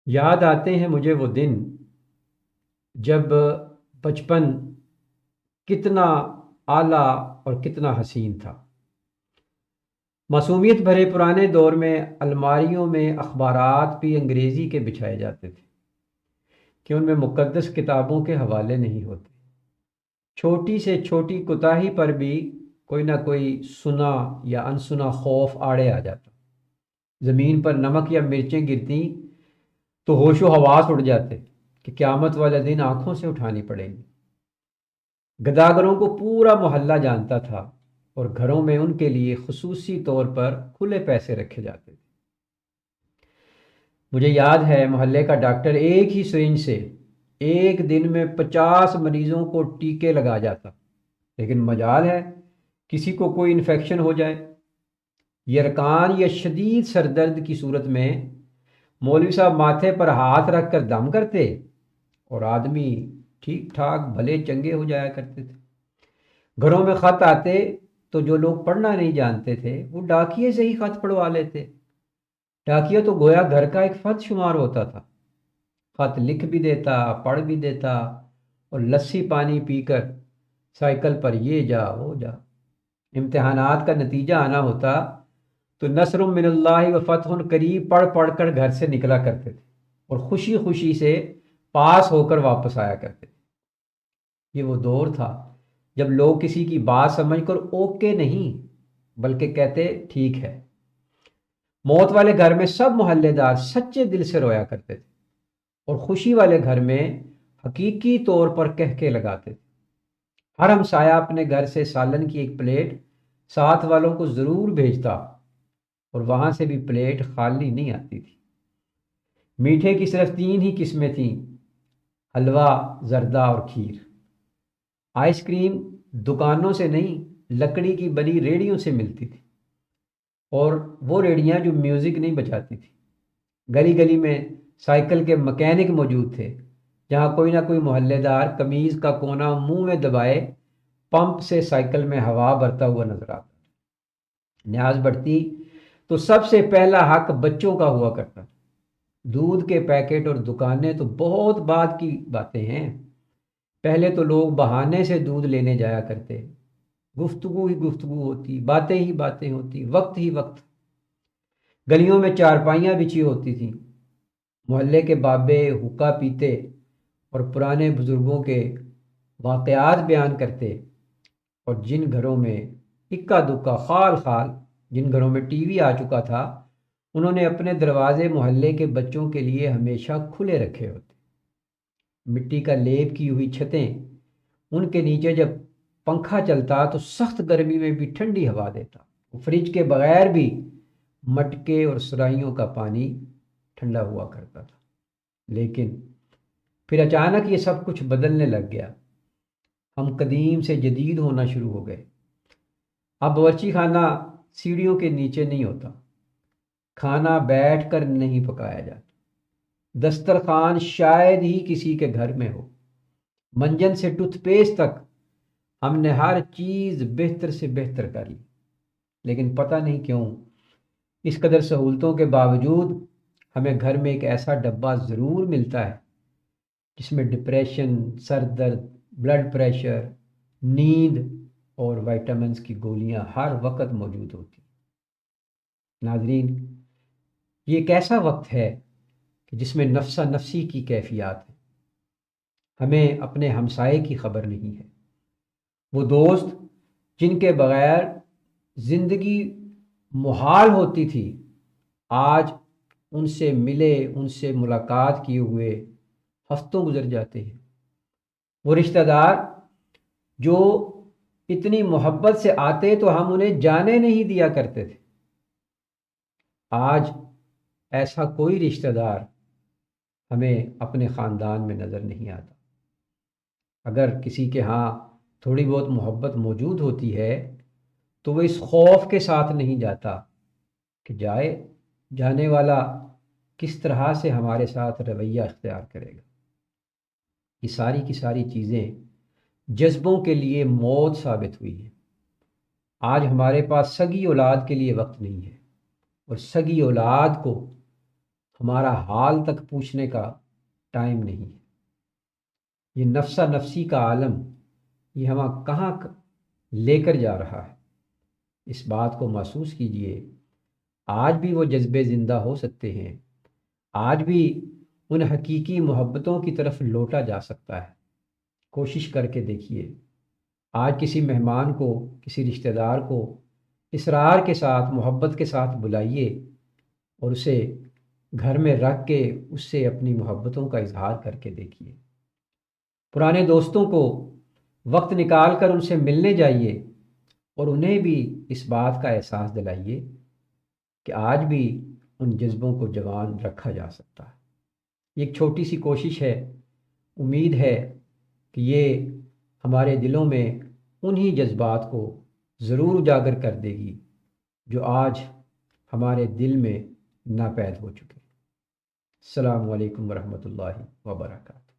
یاد آتے ہیں مجھے وہ دن جب بچپن کتنا اعلیٰ اور کتنا حسین تھا۔ معصومیت بھرے پرانے دور میں الماریوں میں اخبارات بھی انگریزی کے بچھائے جاتے تھے کہ ان میں مقدس کتابوں کے حوالے نہیں ہوتے۔ چھوٹی سے چھوٹی کوتاہی پر بھی کوئی نہ کوئی سنا یا انسنا خوف آڑے آ جاتا۔ زمین پر نمک یا مرچیں گرتی تو ہوش و حواس اڑ جاتے کہ قیامت والا دن آنکھوں سے اٹھانی پڑے گی۔ گداگروں کو پورا محلہ جانتا تھا اور گھروں میں ان کے لیے خصوصی طور پر کھلے پیسے رکھے جاتے تھے۔ مجھے یاد ہے محلے کا ڈاکٹر ایک ہی سرنج سے ایک دن میں 50 مریضوں کو ٹیکے لگا جاتا، لیکن مجال ہے کسی کو کوئی انفیکشن ہو جائے۔ یرکان یا شدید سر درد کی صورت میں مولوی صاحب ماتھے پر ہاتھ رکھ کر دم کرتے اور آدمی ٹھیک ٹھاک بھلے چنگے ہو جایا کرتے تھے۔ گھروں میں خط آتے تو جو لوگ پڑھنا نہیں جانتے تھے وہ ڈاکیے سے ہی خط پڑھوا لیتے۔ ڈاکیہ تو گویا گھر کا ایک فرد شمار ہوتا تھا، خط لکھ بھی دیتا، پڑھ بھی دیتا، اور لسی پانی پی کر سائیکل پر یہ جا وہ جا۔ امتحانات کا نتیجہ آنا ہوتا تو نصر من اللہ و فتح قریب پڑھ پڑھ کر گھر سے نکلا کرتے تھے اور خوشی خوشی سے پاس ہو کر واپس آیا کرتے تھے۔ یہ وہ دور تھا جب لوگ کسی کی بات سمجھ کر اوکے نہیں بلکہ کہتے ٹھیک ہے۔ موت والے گھر میں سب محلے دار سچے دل سے رویا کرتے تھے اور خوشی والے گھر میں حقیقی طور پر کہکے لگاتے تھے۔ ہر ہمسایہ اپنے گھر سے سالن کی ایک پلیٹ ساتھ والوں کو ضرور بھیجتا اور وہاں سے بھی پلیٹ خالی نہیں آتی تھی۔ میٹھے کی صرف 3 ہی قسمیں تھیں: حلوہ، زردہ اور کھیر۔ آئس کریم دکانوں سے نہیں، لکڑی کی بنی ریڑھیوں سے ملتی تھی، اور وہ ریڑھیاں جو میوزک نہیں بجاتی تھی۔ گلی گلی میں سائیکل کے مکینک موجود تھے، جہاں کوئی نہ کوئی محلے دار قمیض کا کونا منہ میں دبائے پمپ سے سائیکل میں ہوا بھرتا ہوا نظر آتا۔ نیاز بڑھتی تو سب سے پہلا حق بچوں کا ہوا کرتا۔ دودھ کے پیکٹ اور دکانیں تو بہت بعد کی باتیں ہیں، پہلے تو لوگ بہانے سے دودھ لینے جایا کرتے، گفتگو ہی گفتگو ہوتی، باتیں ہی باتیں ہوتی، وقت ہی وقت۔ گلیوں میں چارپائیاں بچھی ہوتی تھیں، محلے کے بابے حقہ پیتے اور پرانے بزرگوں کے واقعات بیان کرتے، اور جن گھروں میں اکا دکا خال خال جن گھروں میں ٹی وی آ چکا تھا انہوں نے اپنے دروازے محلے کے بچوں کے لیے ہمیشہ کھلے رکھے ہوتے۔ مٹی کا لیپ کی ہوئی چھتیں، ان کے نیچے جب پنکھا چلتا تو سخت گرمی میں بھی ٹھنڈی ہوا دیتا۔ فریج کے بغیر بھی مٹکے اور سرائیوں کا پانی ٹھنڈا ہوا کرتا تھا۔ لیکن پھر اچانک یہ سب کچھ بدلنے لگ گیا۔ ہم قدیم سے جدید ہونا شروع ہو گئے۔ اب باورچی خانہ سیڑھیوں کے نیچے نہیں ہوتا، کھانا بیٹھ کر نہیں پکایا جاتا، دسترخوان شاید ہی کسی کے گھر میں ہو، منجن سے ٹوتھ پیسٹ تک ہم نے ہر چیز بہتر سے بہتر کر لی۔ لیکن پتہ نہیں کیوں اس قدر سہولتوں کے باوجود ہمیں گھر میں ایک ایسا ڈبہ ضرور ملتا ہے جس میں ڈپریشن، سر درد، بلڈ پریشر، نیند اور وائٹامنس کی گولیاں ہر وقت موجود ہوتی۔ ناظرین، یہ ایک ایسا وقت ہے کہ جس میں نفسا نفسی کی کیفیات ہے۔ ہمیں اپنے ہمسائے کی خبر نہیں ہے، وہ دوست جن کے بغیر زندگی محال ہوتی تھی، آج ان سے ملے، ان سے ملاقات کیے ہوئے ہفتوں گزر جاتے ہیں۔ وہ رشتہ دار جو اتنی محبت سے آتے تو ہم انہیں جانے نہیں دیا کرتے تھے، آج ایسا کوئی رشتہ دار ہمیں اپنے خاندان میں نظر نہیں آتا۔ اگر کسی کے ہاں تھوڑی بہت محبت موجود ہوتی ہے تو وہ اس خوف کے ساتھ نہیں جاتا کہ جانے والا کس طرح سے ہمارے ساتھ رویہ اختیار کرے گا۔ یہ ساری کی ساری چیزیں جذبوں کے لیے موت ثابت ہوئی ہیں۔ آج ہمارے پاس سگی اولاد کے لیے وقت نہیں ہے، اور سگی اولاد کو ہمارا حال تک پوچھنے کا ٹائم نہیں ہے۔ یہ نفسہ نفسی کا عالم یہ ہمیں کہاں لے کر جا رہا ہے، اس بات کو محسوس کیجئے۔ آج بھی وہ جذبے زندہ ہو سکتے ہیں، آج بھی ان حقیقی محبتوں کی طرف لوٹا جا سکتا ہے۔ کوشش کر کے دیکھیے، آج کسی مہمان کو، کسی رشتہ دار کو اصرار کے ساتھ، محبت کے ساتھ بلائیے اور اسے گھر میں رکھ کے اس سے اپنی محبتوں کا اظہار کر کے دیکھیے۔ پرانے دوستوں کو وقت نکال کر ان سے ملنے جائیے اور انہیں بھی اس بات کا احساس دلائیے کہ آج بھی ان جذبوں کو جوان رکھا جا سکتا ہے۔ یہ ایک چھوٹی سی کوشش ہے، امید ہے کہ یہ ہمارے دلوں میں انہی جذبات کو ضرور اجاگر کر دے گی جو آج ہمارے دل میں ناپید ہو چکے۔ السلام علیکم ورحمۃ اللہ وبرکاتہ۔